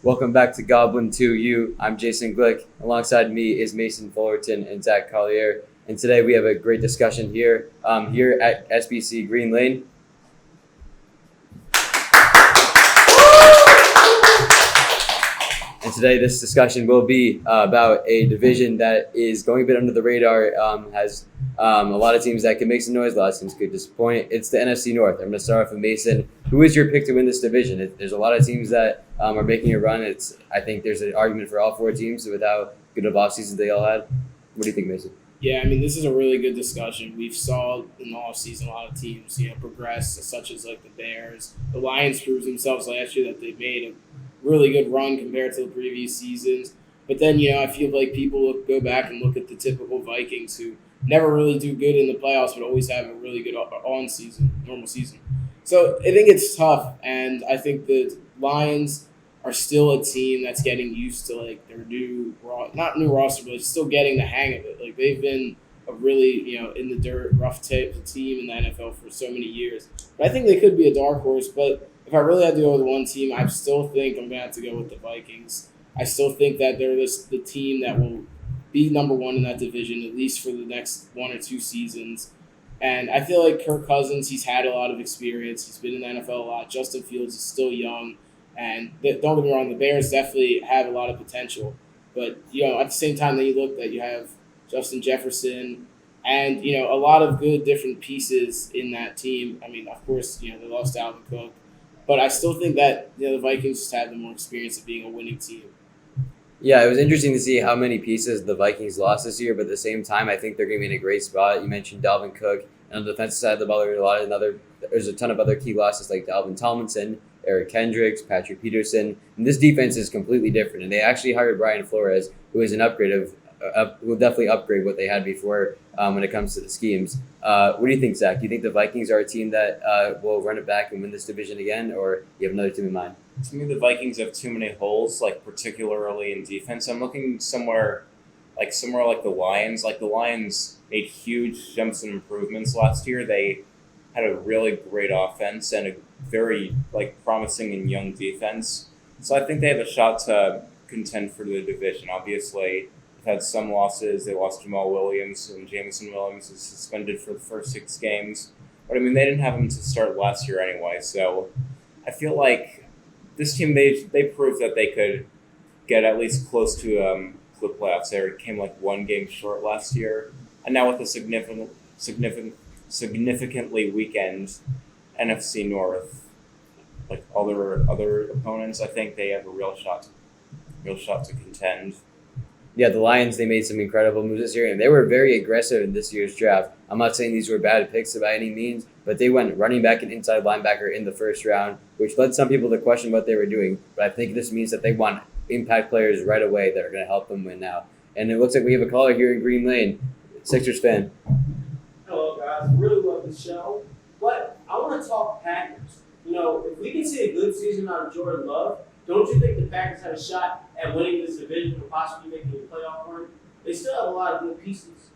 Welcome back to Goblin 2U. I'm Jason Glick. Alongside me is Mason Fullerton and Zach Collier. And today we have a great discussion here at SBC Green Lane. And today this discussion will be about a division that is going a bit under the radar, has a lot of teams that can make some noise, a lot of teams could disappoint. It's the NFC North. I'm going to start off with Mason. Who is your pick to win this division? There's a lot of teams that are making a run. I think there's an argument for all four teams with how good of off seasons they all had. What do you think, Mason? Yeah, I mean, this is a really good discussion. We've saw in the offseason a lot of teams, progress, such as like the Bears. The Lions proved themselves last year that they made a really good run compared to the previous seasons. But then, I feel like people go back and look at the typical Vikings who never really do good in the playoffs, but always have a really good normal season. So I think it's tough, and I think the Lions are still a team that's getting used to like their not new roster, but still getting the hang of it. Like they've been a really in the dirt, rough type of team in the NFL for so many years. But I think they could be a dark horse. But if I really had to go with one team, I still think I'm gonna have to go with the Vikings. I still think that they're the team that will be number one in that division at least for the next 1 or 2 seasons. And I feel like Kirk Cousins, he's had a lot of experience. He's been in the NFL a lot. Justin Fields is still young. And don't get me wrong, the Bears definitely have a lot of potential. But, at the same time that you look that you have Justin Jefferson and, a lot of good different pieces in that team. I mean, of course, they lost Dalvin Cook. But I still think that, the Vikings just have the more experience of being a winning team. Yeah, it was interesting to see how many pieces the Vikings lost this year, but at the same time, I think they're going to be in a great spot. You mentioned Dalvin Cook. And on the defensive side of the ball, there's a ton of other key losses like Dalvin Tomlinson, Eric Kendricks, Patrick Peterson. And this defense is completely different. And they actually hired Brian Flores, who is an upgrade who will definitely upgrade what they had before when it comes to the schemes. What do you think, Zach? Do you think the Vikings are a team that will run it back and win this division again, or you have another team in mind? To me, the Vikings have too many holes, like particularly in defense. I'm looking somewhere like the Lions. Like the Lions made huge jumps and improvements last year. They had a really great offense and a very promising and young defense. So I think they have a shot to contend for the division. Obviously, they've had some losses. They lost Jamal Williams, and Jameson Williams is suspended for the first 6 games. But I mean, they didn't have him to start last year anyway. So I feel like this team, they proved that they could get at least close to the playoffs. They came 1 game short last year, and now with a significantly weakened NFC North, like other opponents, I think they have a real shot to contend. Yeah, the Lions, they made some incredible moves this year, and they were very aggressive in this year's draft. I'm not saying these were bad picks by any means, but they went running back and inside linebacker in the first round, which led some people to question what they were doing. But I think this means that they want impact players right away that are going to help them win now. And it looks like we have a caller here in Green Lane, Sixers fan. Hello, guys. I really love the show. But I want to talk Packers. If we can see a good season out of Jordan Love, don't you think the Packers have a shot at winning this division or possibly making a playoff run? They still have a lot of good pieces.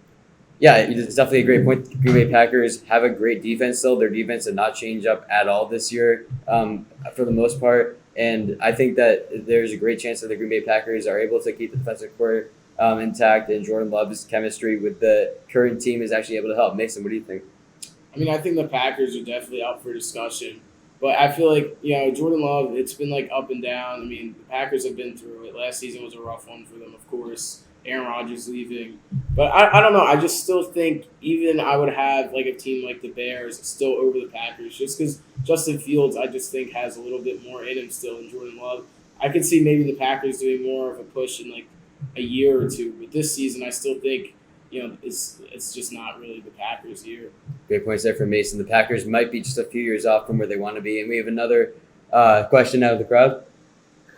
Yeah, it's definitely a great point. The Green Bay Packers have a great defense still. Their defense did not change up at all this year for the most part. And I think that there's a great chance that the Green Bay Packers are able to keep the defensive core intact, and Jordan Love's chemistry with the current team is actually able to help. Mason, what do you think? I mean, I think the Packers are definitely up for discussion. But I feel like, Jordan Love, it's been up and down. I mean, the Packers have been through it. Last season was a rough one for them, of course. Aaron Rodgers leaving. But I don't know. I just still think even I would have a team like the Bears still over the Packers just because Justin Fields, I just think, has a little bit more in him still than Jordan Love. I could see maybe the Packers doing more of a push in a year or 2. But this season, I still think, it's just not really the Packers' year. Great points there from Mason. The Packers might be just a few years off from where they want to be. And we have another question out of the crowd.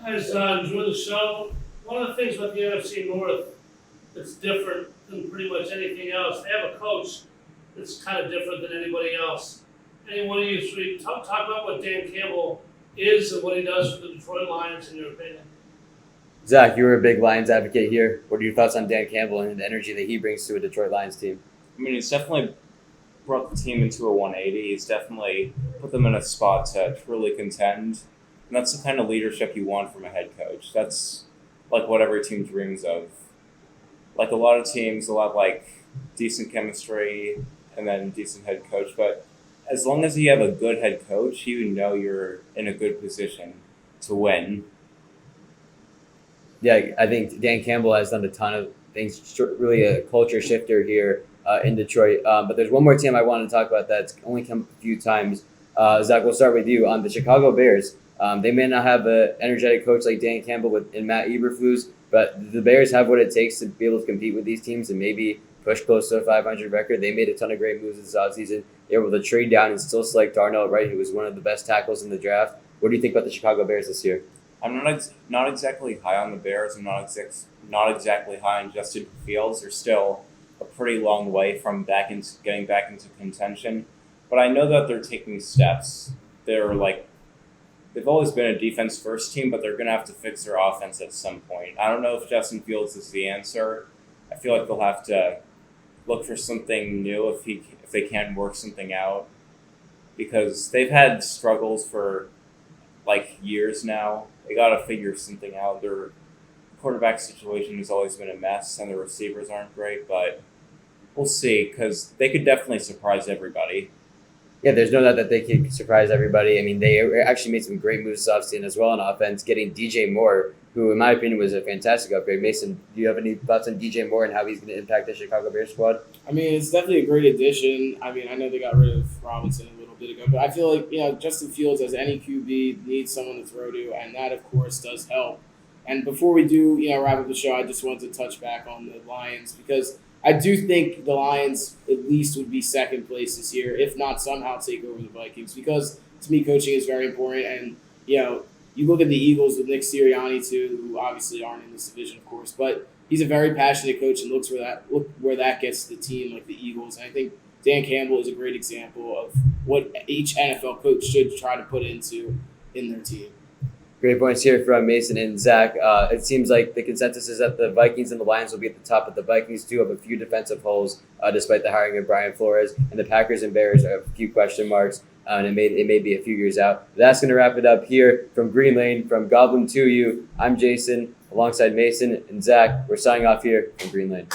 Guys, enjoy the show. One of the things with the NFC North that's different than pretty much anything else, they have a coach that's kind of different than anybody else. Any one of you three, talk about what Dan Campbell is and what he does for the Detroit Lions, in your opinion. Zach, you were a big Lions advocate here. What are your thoughts on Dan Campbell and the energy that he brings to a Detroit Lions team? I mean, it's definitely brought the team into a 180. He's definitely put them in a spot to truly contend. And that's the kind of leadership you want from a head coach. That's like what every team dreams of. Like a lot of teams will have like decent chemistry and then decent head coach, but as long as you have a good head coach, you know you're in a good position to win. Yeah, I think Dan Campbell has done a ton of things, really a culture shifter here in Detroit. But there's one more team I want to talk about that's only come up a few times. Zach, we'll start with you on the Chicago Bears. They may not have an energetic coach like Dan Campbell and Matt Eberflus, but the Bears have what it takes to be able to compete with these teams and maybe push close to a 500 record. They made a ton of great moves this offseason. They were able to trade down and still select Darnell Wright, who was one of the best tackles in the draft. What do you think about the Chicago Bears this year? I'm not exactly high on the Bears. I'm not exactly high on Justin Fields. They're still a pretty long way from getting back into contention. But I know that they're taking steps. They've always been a defense first team, but they're going to have to fix their offense at some point. I don't know if Justin Fields is the answer. I feel like they'll have to look for something new if they can't work something out, because they've had struggles for like years now. They got to figure something out. Their quarterback situation has always been a mess, and the receivers aren't great, but we'll see, because they could definitely surprise everybody. Yeah, there's no doubt that they could surprise everybody. I mean, they actually made some great moves this offseason as well on offense, getting DJ Moore, who, in my opinion, was a fantastic upgrade. Mason, do you have any thoughts on DJ Moore and how he's going to impact the Chicago Bears squad? I mean, it's definitely a great addition. I mean, I know they got rid of Robinson a little bit ago, but I feel like, Justin Fields, as any QB, needs someone to throw to, and that, of course, does help. And before we do, wrap up the show, I just wanted to touch back on the Lions, because I do think the Lions at least would be second place this year, if not somehow take over the Vikings, because to me, coaching is very important. And, you look at the Eagles with Nick Sirianni too, who obviously aren't in this division, of course, but he's a very passionate coach and look where that gets the team, like the Eagles. And I think Dan Campbell is a great example of what each NFL coach should try to put in their team. Great points here from Mason and Zach. It seems like the consensus is that the Vikings and the Lions will be at the top, but the Vikings do have a few defensive holes despite the hiring of Brian Flores, and the Packers and Bears have a few question marks, and it may be a few years out. But that's going to wrap it up here from Green Lane, from Goblin to You. I'm Jason, alongside Mason and Zach. We're signing off here from Green Lane.